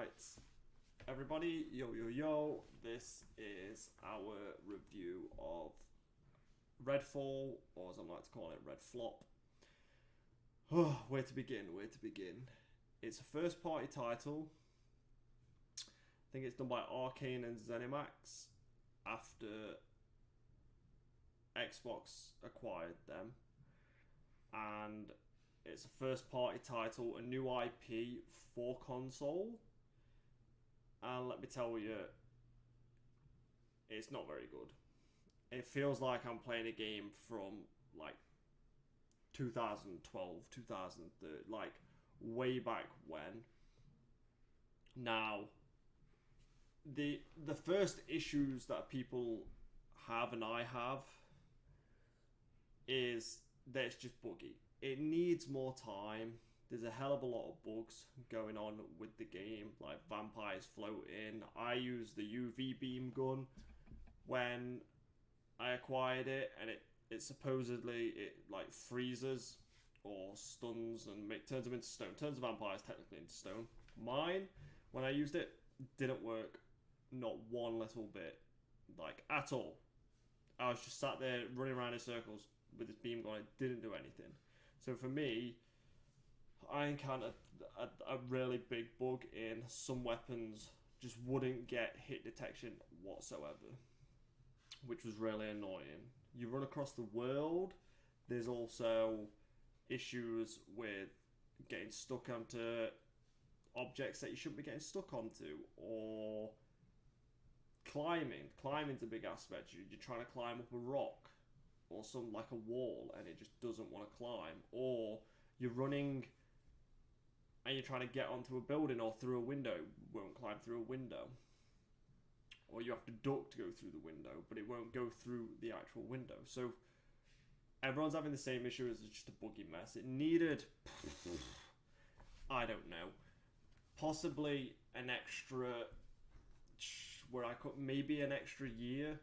Right, everybody, yo, this is our review of Redfall, or as I like to call it, REDFLOP. Where to begin? It's a first party title. I think it's done by Arcane and ZeniMax after Xbox acquired them. And it's a first party title, a new IP for console. And let me tell you, it's not very good. It feels like I'm playing a game from like 2012, 2013, like way back when. Now, the first issues that people have and I have is that it's just buggy. It needs more time. There's a hell of a lot of bugs going on with the game, like vampires floating. I used the UV beam gun when I acquired it, and it supposedly like freezes or stuns and turns them into stone. Turns the vampires technically into stone. Mine, when I used it, didn't work, not one little bit, like at all. I was just sat there running around in circles with this beam gun. It didn't do anything. So for me, I encountered a really big bug in some weapons just wouldn't get hit detection whatsoever, which was really annoying. You run across the world, there's also issues with getting stuck onto objects that you shouldn't be getting stuck onto, or climbing. Climbing's a big aspect. You're trying to climb up a rock or some like a wall and it just doesn't want to climb, or you're running and you're trying to get onto a building or through a window, it won't climb through a window, or you have to duck to go through the window but it won't go through the actual window. So everyone's having the same issue. It's just a buggy mess. It needed I don't know, possibly an extra, where I could maybe an extra year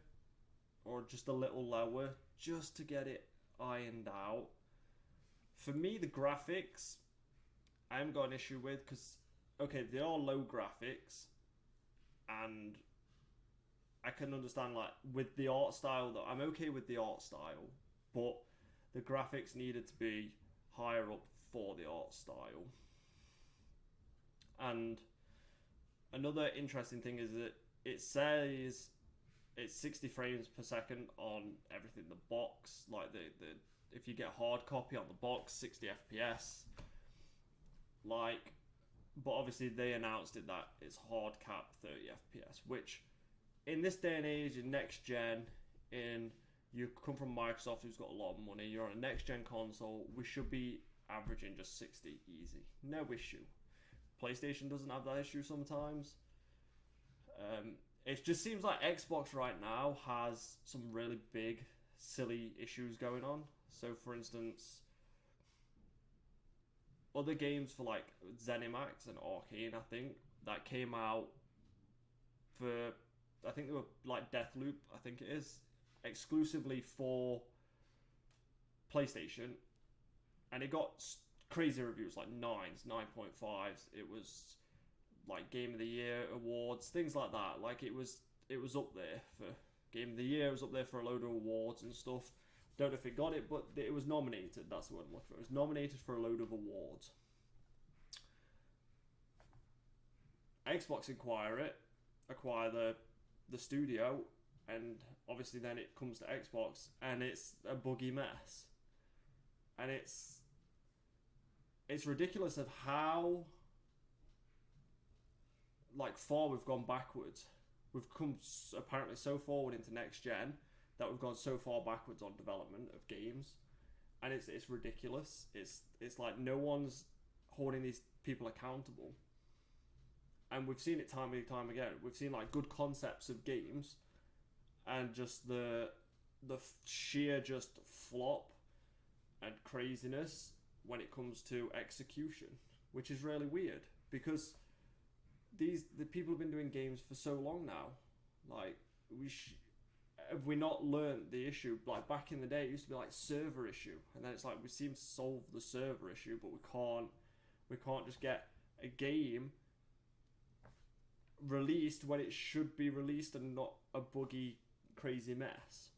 or just a little lower just to get it ironed out. For me, the graphics I haven't got an issue with, because okay, they are low graphics and I can understand, like, with the art style, that I'm okay with the art style, but the graphics needed to be higher up for the art style. And another interesting thing is that it says it's 60 frames per second on everything. The box, like the if you get hard copy on the box, 60 FPS. Like, but obviously they announced it that it's hard cap 30 FPS, which in this day and age, in next gen, you come from Microsoft, who's got a lot of money, you're on a next gen console, we should be averaging just 60 easy, no issue. PlayStation doesn't have that issue sometimes. It just seems like Xbox right now has some really big, silly issues going on. So, for instance, other games for like ZeniMax and Arcane, I think, that came out for, I think they were like Deathloop, I think it is, exclusively for PlayStation, and it got crazy reviews, like 9s, 9.5s. It was like Game of the Year awards, things like that. Like it was up there for Game of the Year. It was up there for a load of awards and stuff. Don't know if it got it, but it was nominated. That's the word I'm looking for. It was nominated for a load of awards. Xbox acquire the studio, and obviously then it comes to Xbox, and it's a buggy mess. And it's ridiculous of how like far we've gone backwards. We've come apparently so forward into next gen that we've gone so far backwards on development of games, and it's ridiculous. It's like no one's holding these people accountable, and we've seen it time and time again. We've seen like good concepts of games, and just the sheer just flop and craziness when it comes to execution, which is really weird, because the people have been doing games for so long now. Like, have we not learned the issue? Like back in the day, it used to be like server issue, and then it's like we seem to solve the server issue, but we can't just get a game released when it should be released and not a buggy, crazy mess.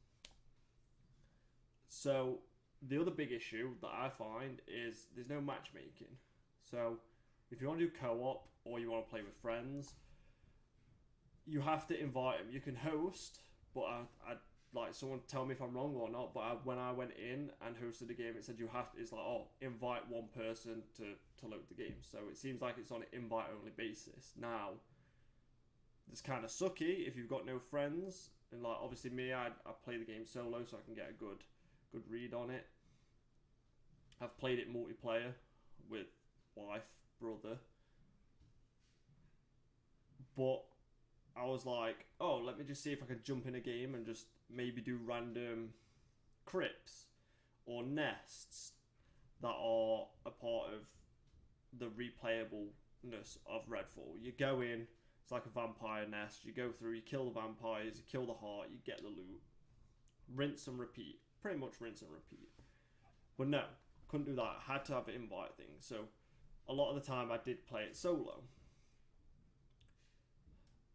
So the other big issue that I find is there's no matchmaking. So if you want to do co-op or you want to play with friends, you have to invite them. You can host, but I like someone tell me if I'm wrong or not. But when I went in and hosted the game, it said you have to. It's like, oh, invite one person to load the game. So it seems like it's on an invite only basis. Now, it's kind of sucky if you've got no friends. And like obviously me, I play the game solo, so I can get a good read on it. I've played it multiplayer with wife, brother, but I was like, oh, let me just see if I could jump in a game and just maybe do random crypts or nests that are a part of the replayableness of Redfall. You go in, it's like a vampire nest, you go through, you kill the vampires, you kill the heart, you get the loot, rinse and repeat, pretty much rinse and repeat. But no, couldn't do that, I had to have an invite thing, so a lot of the time I did play it solo.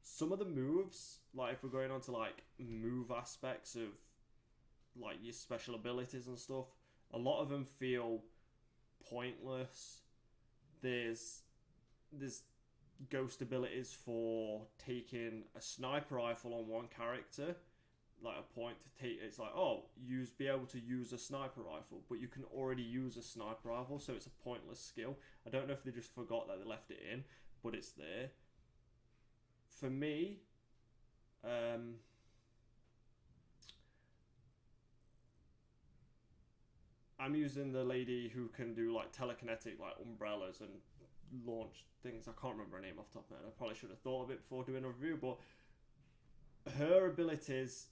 Some of the moves, like if we're going on to like move aspects of like your special abilities and stuff, a lot of them feel pointless. There's ghost abilities for taking a sniper rifle on one character, like a point to take. It's like, oh, be able to use a sniper rifle, but you can already use a sniper rifle, so it's a pointless skill. I don't know if they just forgot that they left it in, but it's there. For me, I'm using the lady who can do like telekinetic like umbrellas and launch things. I can't remember her name off the top of my head. I probably should have thought of it before doing a review, but her abilities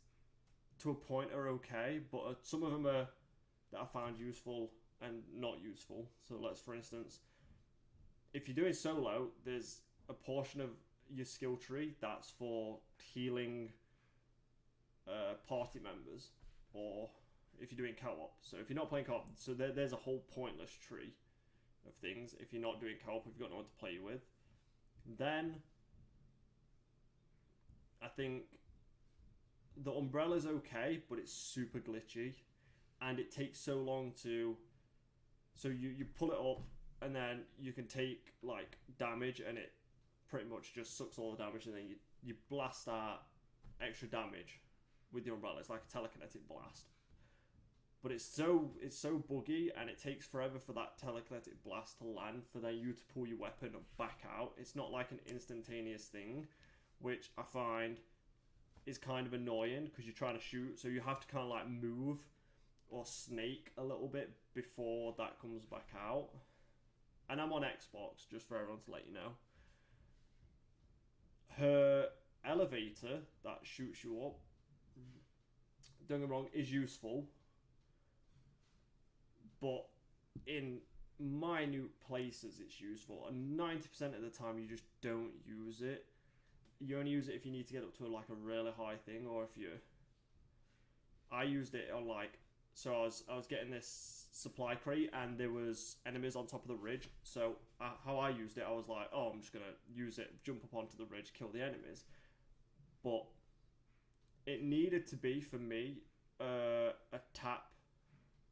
to a point are okay, but some of them are that I found useful and not useful. So let's, for instance, if you're doing solo, there's a portion of your skill tree that's for healing party members, or if you're doing co-op. So if you're not playing co-op, so there's a whole pointless tree of things if you're not doing co-op, if you've got no one to play with. Then I think the umbrella's okay, but it's super glitchy and it takes so long to, so you pull it up and then you can take like damage and it pretty much just sucks all the damage, and then you blast out extra damage with the umbrella. It's like a telekinetic blast, but it's so buggy, and it takes forever for that telekinetic blast to land, for then you to pull your weapon back out. It's not like an instantaneous thing, which I find is kind of annoying because you're trying to shoot, so you have to kind of like move or snake a little bit before that comes back out. And I'm on Xbox, just for everyone to let you know. Her elevator that shoots you up, don't get me wrong, is useful, but in minute places it's useful, and 90% of the time you just don't use it. You only use it if you need to get up to like a really high thing, or if you... I used it on like... So I was getting this supply crate and there was enemies on top of the ridge. So how I used it, I was like, oh, I'm just going to use it, jump up onto the ridge, kill the enemies. But it needed to be, for me, a tap.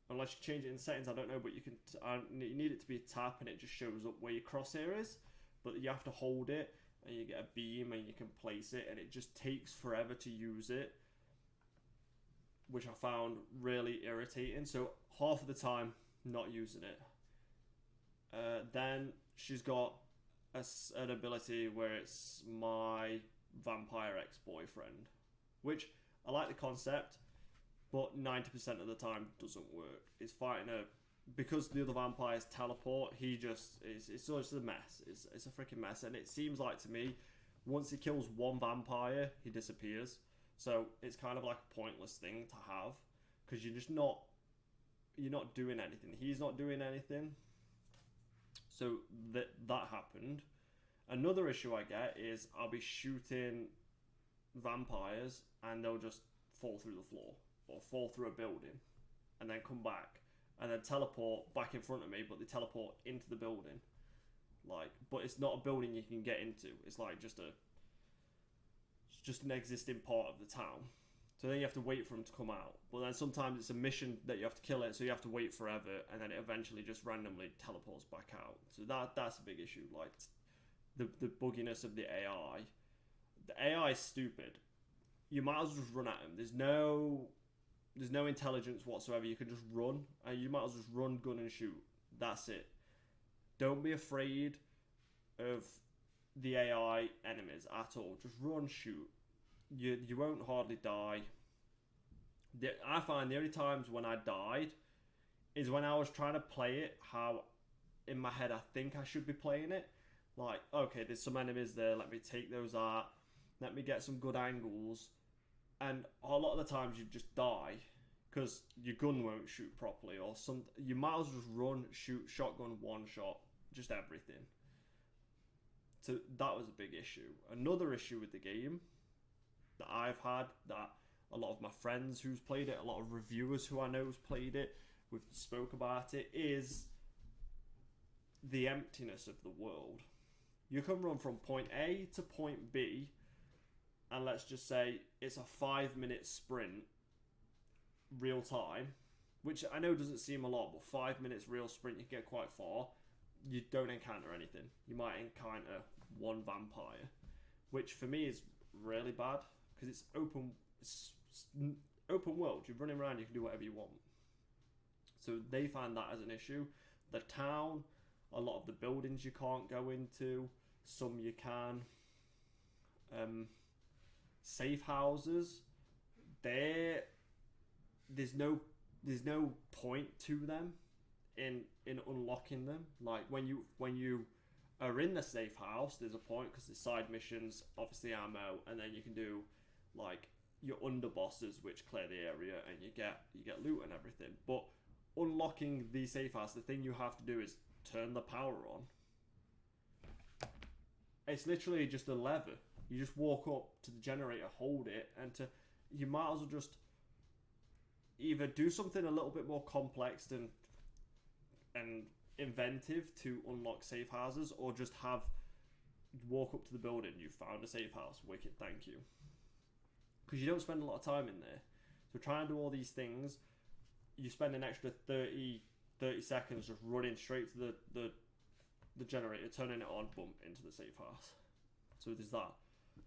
Unless you change it in settings, I don't know, but you need it to be a tap and it just shows up where your crosshair is. But you have to hold it and you get a beam and you can place it, and it just takes forever to use it, which I found really irritating. So half of the time, not using it. Then she's got an ability where it's my vampire ex-boyfriend, which I like the concept, but 90% of the time doesn't work. It's fighting because the other vampires teleport, it's just a mess. It's a freaking mess, and it seems like to me, once he kills one vampire, he disappears. So it's kind of like a pointless thing to have, because you're not doing anything. He's not doing anything. So that happened. Another issue I get is I'll be shooting vampires and they'll just fall through the floor or fall through a building and then come back and then teleport back in front of me, but they teleport into the building. Like, but it's not a building you can get into. It's like just It's just an existing part of the town. So then you have to wait for them to come out. But then sometimes it's a mission that you have to kill it, so you have to wait forever, and then it eventually just randomly teleports back out. So that's a big issue. Like the bugginess of the AI. The AI is stupid. You might as well just run at him. There's no intelligence whatsoever. You can just run, and you might as well just run, gun, and shoot. That's it. Don't be afraid of the AI enemies at all. Just run, shoot. You won't hardly die. I find the only times when I died is when I was trying to play it how in my head I think I should be playing it. Like, okay, there's some enemies there, let me take those out, let me get some good angles, and a lot of the times you just die because your gun won't shoot properly, or you might as well just run, shoot, shotgun, one shot, just everything. So that was a big issue. Another issue with the game that I've had, that a lot of my friends who's played it, a lot of reviewers who I know who's played it, we've spoke about it, is the emptiness of the world. You can run from point A to point B, and let's just say it's a 5-minute sprint, real time, which I know doesn't seem a lot, but 5 minutes real sprint, you can get quite far. You don't encounter anything. You might encounter one vampire, which for me is really bad, because it's open world. You're running around, you can do whatever you want. So they find that as an issue. The town, a lot of the buildings you can't go into, some you can. Safe houses, there's no point to them in unlocking them. Like when you are in the safe house, there's a point because there's side missions, obviously ammo, and then you can do like your underbosses which clear the area and you get loot and everything. But unlocking the safe house, the thing you have to do is turn the power on. It's literally just a lever. You just walk up to the generator, hold it, and you might as well just either do something a little bit more complex and inventive to unlock safe houses, or just walk up to the building, you found a safe house, wicked, thank you. Because you don't spend a lot of time in there. So try and do all these things, you spend an extra 30 seconds just running straight to the generator, turning it on, boom, into the safe house. So there's that.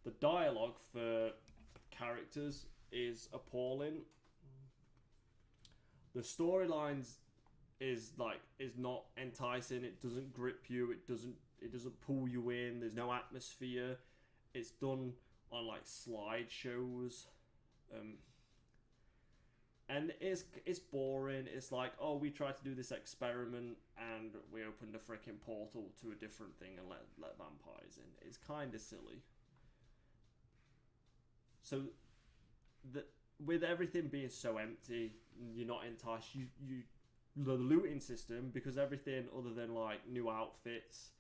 The dialogue for characters is appalling. The storylines is not enticing. It doesn't grip you. It doesn't pull you in. There's no atmosphere. It's done on like slideshows, and it's boring. It's like, oh, we tried to do this experiment and we opened a freaking portal to a different thing and let vampires in. It's kind of silly. So with everything being so empty, you're not enticed. The looting system, because everything other than like new outfits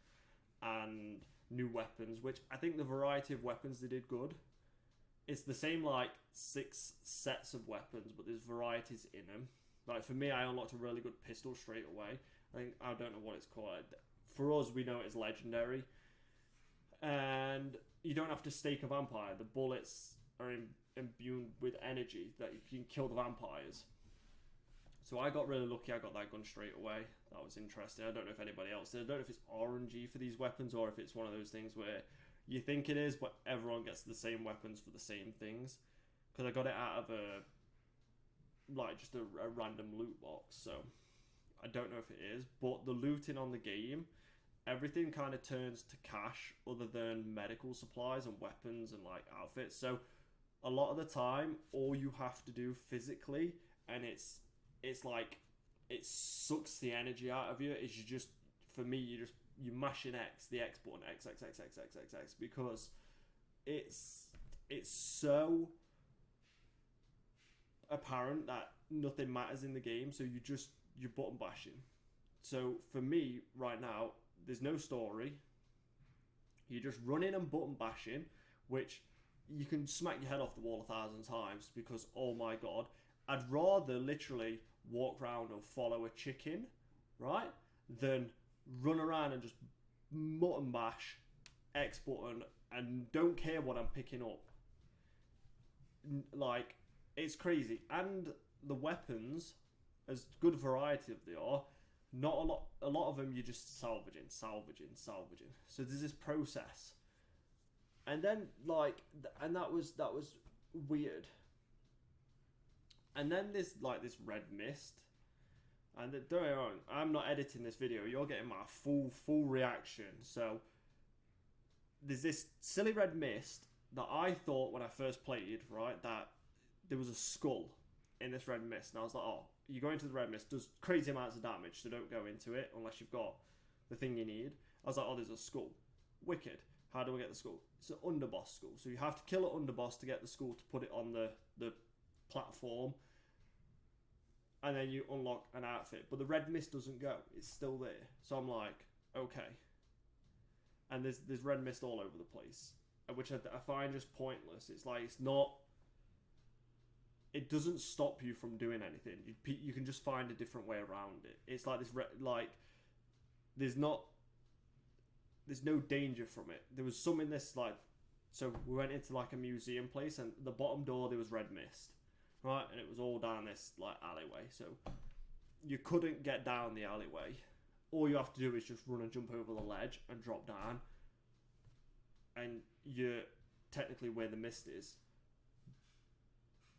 and new weapons, which I think the variety of weapons they did good. It's the same like 6 sets of weapons, but there's varieties in them. Like for me, I unlocked a really good pistol straight away. I don't know what it's called. For us, we know it's legendary, and you don't have to stake a vampire. The bullets are imbued with energy that you can kill the vampires. So I got really lucky. I got that gun straight away. That was interesting. I don't know if anybody else did. I don't know if it's RNG for these weapons or if it's one of those things where you think it is, but everyone gets the same weapons for the same things. Because I got it out of just a random loot box. So I don't know if it is. But the looting on the game, everything kind of turns to cash other than medical supplies and weapons and like outfits. So a lot of the time, all you have to do physically, and it's like it sucks the energy out of you, is you mash in X, the X button, X, because it's so apparent that nothing matters in the game, so you're button bashing. So for me right now, there's no story. You're just running and button bashing, which you can smack your head off the wall 1,000 times because, oh my god, I'd rather literally walk around or follow a chicken, right, than run around and just button bash X button and don't care what I'm picking up. like, it's crazy. And the weapons, as good variety as they are, not a lot of them you're just salvaging. So there's this process. And then, like, and that was weird. And then this red mist. And don't get me wrong, I'm not editing this video. You're getting my full reaction. So there's this silly red mist that I thought when I first played, right, that there was a skull in this red mist. And I was like, oh, you go into the red mist, does crazy amounts of damage, so don't go into it unless you've got the thing you need. I was like, oh, there's a skull. Wicked. How do I get the skull? It's an underboss skull. So you have to kill an underboss to get the skull to put it on the platform. And then you unlock an outfit. But the red mist doesn't go. It's still there. So I'm like, okay. And there's red mist all over the place, which I find just pointless. It's like, it's not... It doesn't stop you from doing anything. You can just find a different way around it. It's like this, there's no danger from it. There was some in this, like, so we went into like a museum place, and the bottom door there was red mist, right, and it was all down this like alleyway. So you couldn't get down the alleyway. All you have to do is just run and jump over the ledge and drop down, and you're technically where the mist is.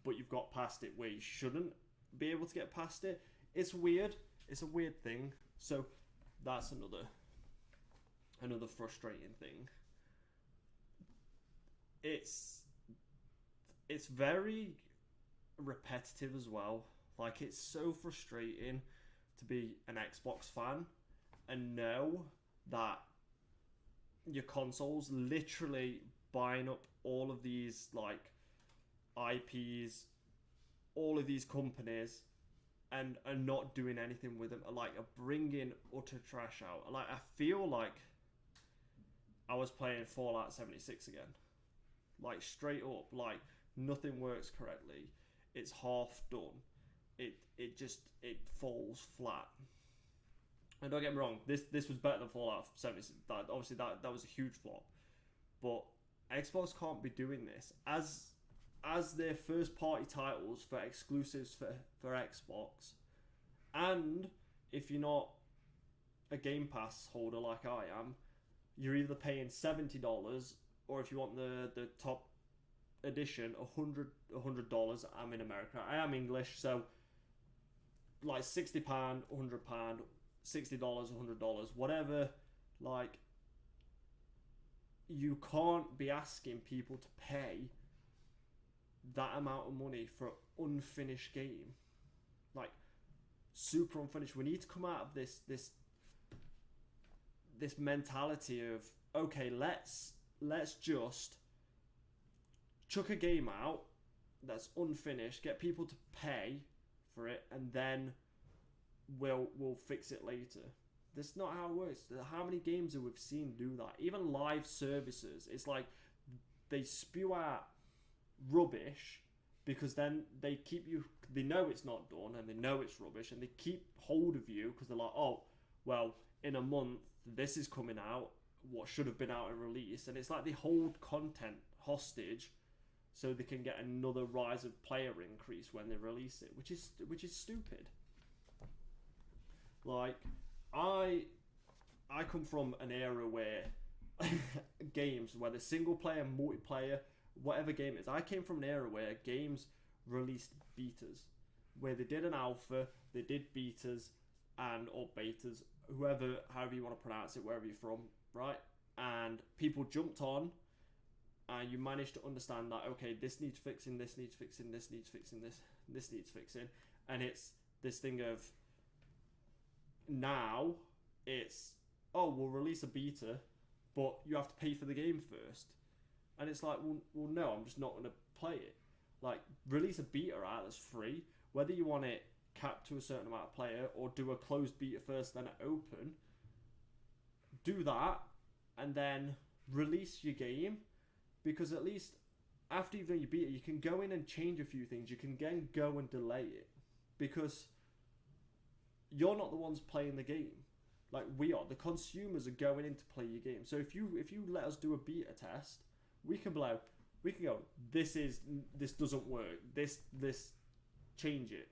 But you've got past it where you shouldn't be able to get past it. It's weird. It's a weird thing. So that's another frustrating thing. It's very repetitive as well. Like, it's so frustrating to be an Xbox fan and know that your console's literally buying up all of these, like, IPs, all of these companies, and are not doing anything with them. Like, are bringing utter trash out. Like, I feel like I was playing Fallout 76 again. Like, straight up, like, nothing works correctly. It's half done. It falls flat. And don't get me wrong, this was better than Fallout 76. That was a huge flop. But Xbox can't be doing this as their first party titles for exclusives for Xbox. And if you're not a Game Pass holder like I am, you're either paying $70, or if you want the top edition, $100. I'm in America. I am English, so like £60, £100, $60, $100, whatever. Like, you can't be asking people to pay that amount of money for an unfinished game. Like, super unfinished. We need to come out of this mentality of, okay, let's just chuck a game out that's unfinished, get people to pay for it, and then we'll fix it later. That's not how it works. How many games have we seen do that? Even live services, it's like they spew out rubbish because then they keep you, they know it's not done and they know it's rubbish, and they keep hold of you because they're like, oh, well, in a month this is coming out, what should have been out in release. And it's like they hold content hostage so they can get another rise of player increase when they release it, which is stupid. Like, I come from an era where games, whether single player, multiplayer, whatever game it is, I came from an era where games released betas, where they did an alpha, they did betas or betas, however you want to pronounce it, wherever you're from, right? And people jumped on, and you managed to understand that, okay, this needs fixing, this needs fixing, this needs fixing, this needs fixing. And it's this thing of, now it's, oh, we'll release a beta, but you have to pay for the game first. And it's like, well, no, I'm just not going to play it. Like, release a beta out that's free, whether you want it capped to a certain amount of player or do a closed beta first, then open. Do that, and then release your game, because at least after you've done your beta, you can go in and change a few things. You can again go and delay it, because you're not the ones playing the game. Like, we are. The consumers are going in to play your game. So if you let us do a beta test, we can be like, We can go, this doesn't work. This change it.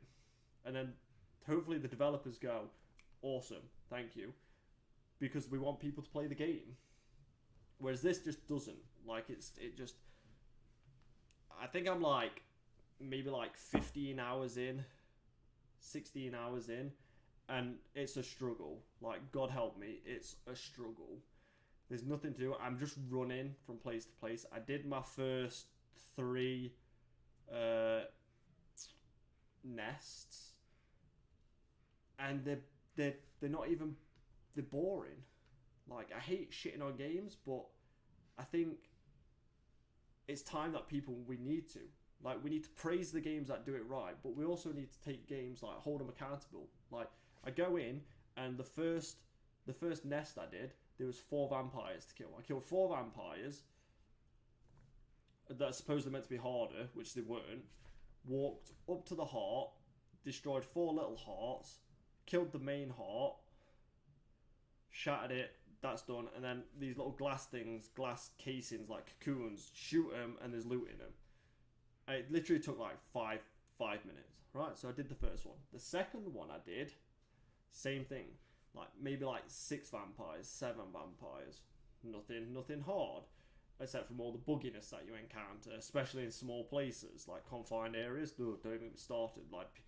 And then hopefully the developers go, awesome, thank you. Because we want people to play the game. Whereas this just doesn't. Like, it just... I think I'm like, maybe like 15 hours in, 16 hours in, and it's a struggle. Like, God help me, it's a struggle. There's nothing to do. I'm just running from place to place. I did my first 3 nests, and they're not even... They're boring. Like, I hate shitting on games, but I think it's time that we need to. Like, we need to praise the games that do it right, but we also need to take games, like, hold them accountable. Like, I go in, and the first nest I did, there was 4 vampires to kill. I killed 4 vampires that are supposedly meant to be harder, which they weren't. Walked up to the heart, destroyed 4 little hearts, killed the main heart, shattered it, that's done, and then these little glass casings, like cocoons, shoot them, and there's loot in them. It literally took like five minutes, right? So I did the first one. The second one I did, same thing. Like, maybe like 6 vampires, 7 vampires. Nothing hard. Except from all the bugginess that you encounter, especially in small places, like confined areas. Don't even get me started. Like,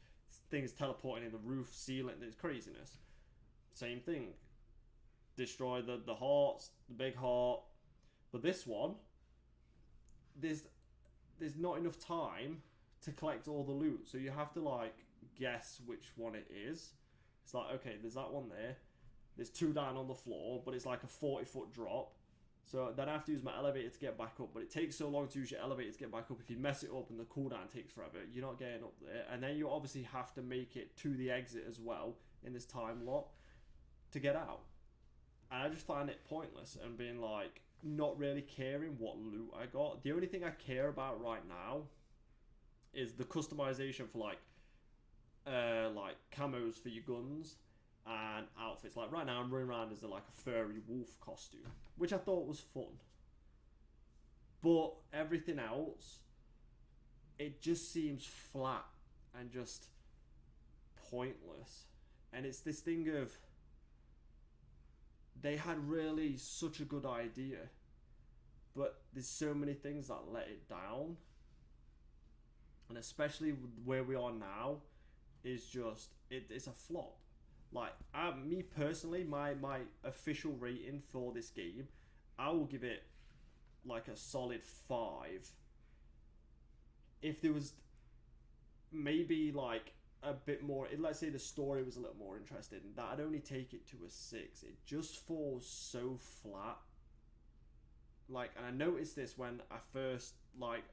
things teleporting in the roof, ceiling, there's craziness. Same thing. Destroy the hearts, the big heart. But this one, there's not enough time to collect all the loot, so you have to like guess which one it is. It's like, okay, there's that one there, there's 2 down on the floor, but it's like a 40-foot drop, so then I have to use my elevator to get back up, but it takes so long to use your elevator to get back up. If you mess it up and the cooldown takes forever, you're not getting up there, and then you obviously have to make it to the exit as well in this time lot to get out. And I just find it pointless, and being like, not really caring what loot I got. The only thing I care about right now is the customization for like camos for your guns and outfits. Like right now I'm running around as like a furry wolf costume, which I thought was fun. But everything else, it just seems flat and just pointless. And it's this thing of, they had really such a good idea, but there's so many things that let it down. And especially where we are now is just, it's a flop. Like, me personally, my official rating for this game, I will give it like a solid 5. If there was maybe like a bit more, let's say the story was a little more interesting, that I'd only take it to a 6. It just falls so flat. Like, and I noticed this when I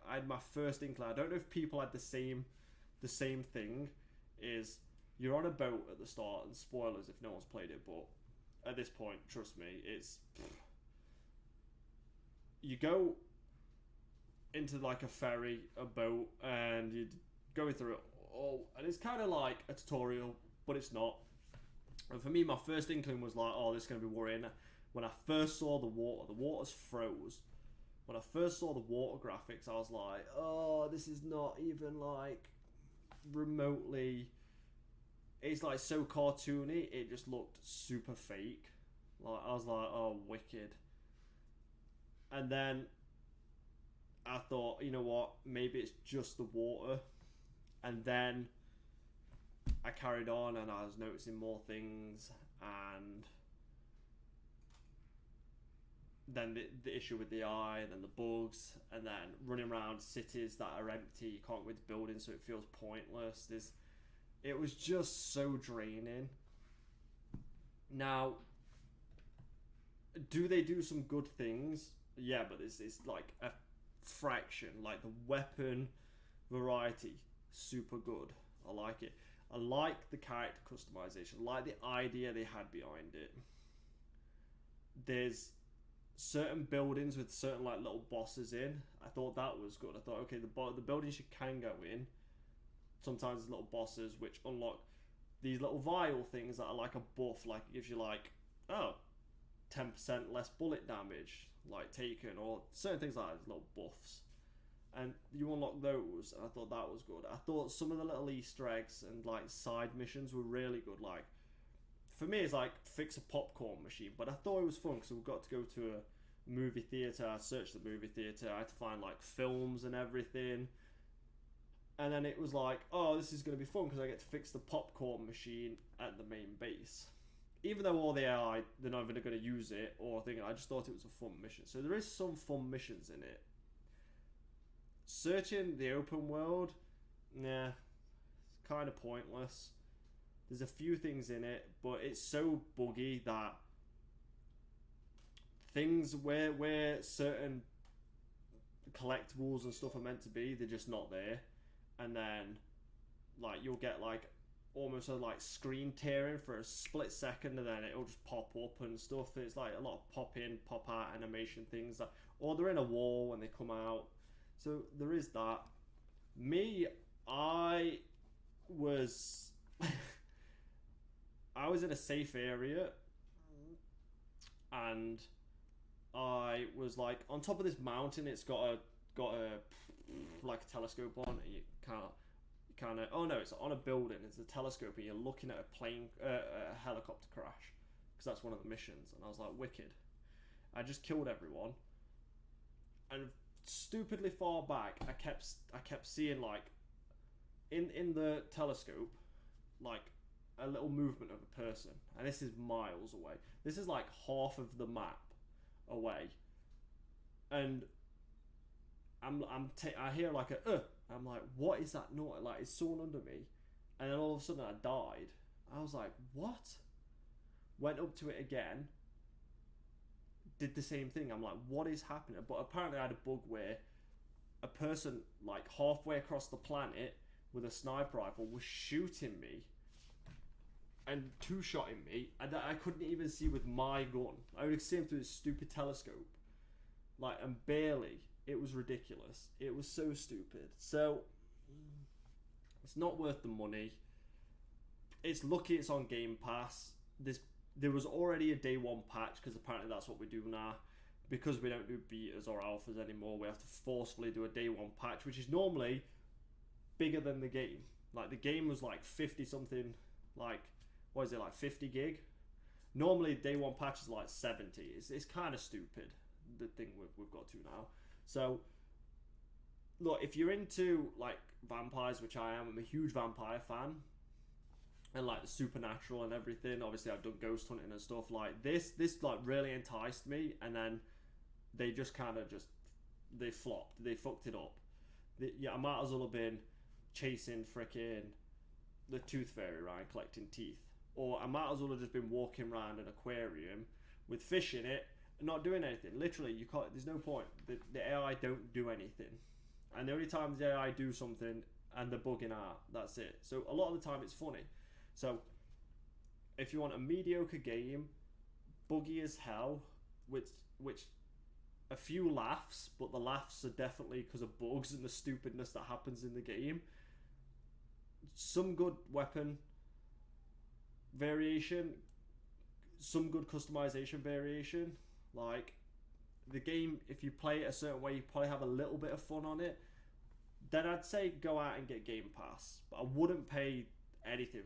had my first inkling. I don't know if people had the same thing. Is you're on a boat at the start, and spoilers if no one's played it, but at this point, trust me, it's... You go into like a ferry, a boat, and you're going through it all, and it's kind of like a tutorial, but it's not. And for me, my first inkling was like, oh, this is going to be worrying. When I first saw the water's froze. When I first saw the water graphics, I was like, oh, this is not even like remotely... It's like so cartoony, it just looked super fake. Like, I was like, oh, wicked. And then I thought, you know what, maybe it's just the water. And then I carried on, and I was noticing more things, and then the issue with the eye, and then the bugs, and then running around cities that are empty, you can't go into buildings, so it feels pointless. It was just so draining. Now, do they do some good things? Yeah, but it's like a fraction. Like, the weapon variety, super good. I like it. I like the character customization. I like the idea they had behind it. There's certain buildings with certain like little bosses in. I thought that was good. I thought, okay, the buildings you can go in. Sometimes there's little bosses which unlock these little vial things that are like a buff. Like, it gives you like, 10% less bullet damage, like taken, or certain things like that, little buffs. and you unlock those, and I thought that was good. I thought some of the little Easter eggs and like side missions were really good. Like for me, it's like fix a popcorn machine, but I thought it was fun because we got to go to a movie theater. I searched the movie theater. I had to find like films and everything. And then it was like, oh, this is going to be fun because I get to fix the popcorn machine at the main base. Even though all the AI, they're not even going to use it or thinking, I just thought it was a fun mission. So there is some fun missions in it. Searching the open world, nah, it's kind of pointless. There's a few things in it, but it's so buggy that things where certain collectibles and stuff are meant to be, they're just not there. And then like you'll get like almost a like screen tearing for a split second, and then it'll just pop up and stuff. It's like a lot of pop in, pop out animation things that, or they're in a wall when they come out. So there is that. Me, I was I was in a safe area, and I was like on top of this mountain. It's got a like a telescope on, and you kind of oh no, it's on a building. It's a telescope, and you're looking at a helicopter crash, because that's one of the missions. And I was like, wicked. I just killed everyone, and stupidly far back, I kept seeing like in the telescope like a little movement of a person, and this is miles away. This is like half of the map away, and I hear like a I'm like, what is that noise? Like it's someone under me, and then all of a sudden I died. I was like, what? Went up to it again, did the same thing. I'm like, what is happening? But apparently I had a bug where a person like halfway across the planet with a sniper rifle was shooting me and two-shotting me, and that I couldn't even see with my gun. I would see him through this stupid telescope, like, and barely. It was ridiculous. It was so stupid. So it's not worth the money. It's lucky it's on Game Pass. There was already a day one patch, because apparently that's what we do now. Because we don't do betas or alphas anymore, we have to forcefully do a day one patch, which is normally bigger than the game. Like the game was like 50 something, like what is it, like 50 gig? Normally day one patch is like 70. It's kind of stupid, the thing we've got to now. So look, if you're into like vampires, which I am, I'm a huge vampire fan, and like the supernatural and everything. Obviously I've done ghost hunting and stuff like this like really enticed me, and then they just kind of they flopped, they fucked it up. I might as well have been chasing frickin' the tooth fairy around collecting teeth, or I might as well have just been walking around an aquarium with fish in it and not doing anything. Literally, you can't, there's no point. The AI don't do anything, and the only time the AI do something and they're bugging out, that's it. So a lot of the time it's funny. So if you want a mediocre game, buggy as hell, which a few laughs, but the laughs are definitely because of bugs and the stupidness that happens in the game. Some good weapon variation, some good customization variation. Like the game, if you play it a certain way, you probably have a little bit of fun on it. Then I'd say go out and get Game Pass, but I wouldn't pay anything.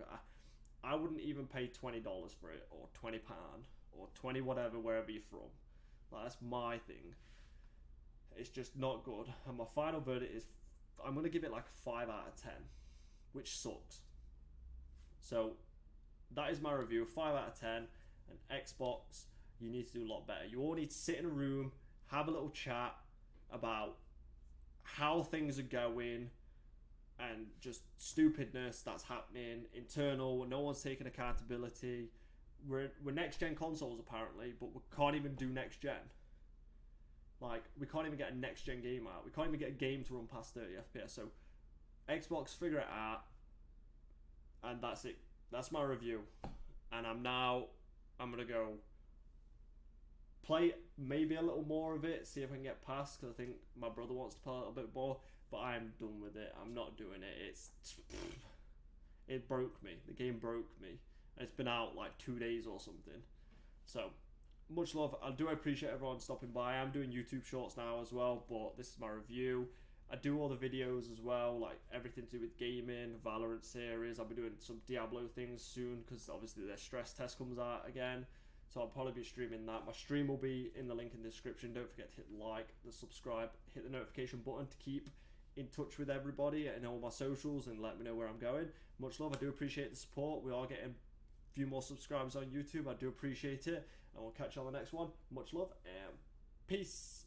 I wouldn't even pay $20 for it, or £20, or 20 whatever, wherever you're from. Like, that's my thing. It's just not good. And my final verdict is, I'm going to give it like a 5 out of 10, which sucks. So that is my review. 5 out of 10. And Xbox, you need to do a lot better. You all need to sit in a room, have a little chat about how things are going, and just stupidness that's happening internal. No one's taking accountability. We're next gen consoles apparently, but we can't even do next gen. Like, we can't even get a next gen game out. We can't even get a game to run past 30 FPS. So Xbox, figure it out. And that's it. That's my review. And I'm gonna go play maybe a little more of it, see if I can get past, because I think my brother wants to play a little bit more. But I'm done with it. I'm not doing it. It broke me. The game broke me. It's been out like 2 days or something. So much love. I do appreciate everyone stopping by. I'm doing YouTube shorts now as well, but this is my review. I do all the videos as well, like everything to do with gaming, Valorant series. I'll be doing some Diablo things soon because obviously their stress test comes out again. So I'll probably be streaming that. My stream will be in the link in the description. Don't forget to hit like, the subscribe, hit the notification button to keep in touch with everybody and all my socials and let me know where I'm going. Much love. I do appreciate the support. We are getting a few more subscribers on YouTube. I do appreciate it. And we'll catch you on the next one. Much love and peace.